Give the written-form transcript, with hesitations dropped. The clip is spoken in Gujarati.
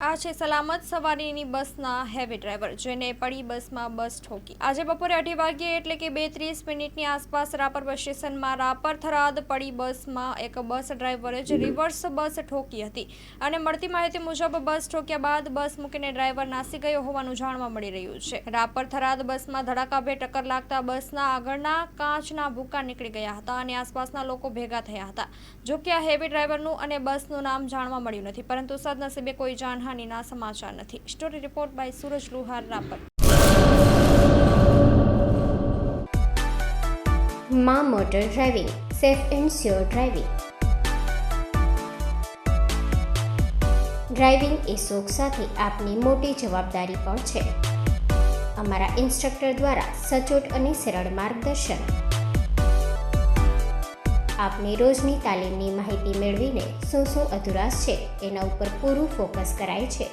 આ છે સલામત સવારીની બસના હેવી ડ્રાઈવર, જેને પડી બસમાં બસ ઠોકી. આજે બપોરે 2:30 વાગ્યે એટલે કે 2:30 આસપાસ રાપર બસ સ્ટેશનમાં રાપર થરાદ પડી બસમાં એક બસ ડ્રાઈવરે જ રિવર્સ બસ ઠોકી હતી અને મળતી માહિતી મુજબ બસ ઠોક્યા બાદ બસ મૂકીને ડ્રાઈવર નાસી ગયો હોવાનું જાણવા મળી રહ્યું છે. રાપર થરાદ બસમાં ધડાકાભેર ટક્કર લાગતા બસના આગળના કાચના ભૂકા નીકળી ગયા હતા અને આસપાસના લોકો ભેગા થયા હતા. જો કે આ હેવી ડ્રાઈવરનું અને બસનું નામ જાણવા મળ્યું નથી, પરંતુ સદનસીબે કોઈ જાનહાનિના સમાચાર નથી. Story report by Suraj Luhar, Rapar. માં motor driving, safe and sure driving. Driving એ શોખ સાથે આપની મોટી જવાબદારી પણ છે. અમારા ઇન્સ્ટ્રક્ટર દ્વારા સચોટ અને સરળ માર્ગદર્શન. આપની રોજની તાલીમની માહિતી મેળવીને શું અધુરાશ છે એના ઉપર પૂરું ફોકસ કરાય છે.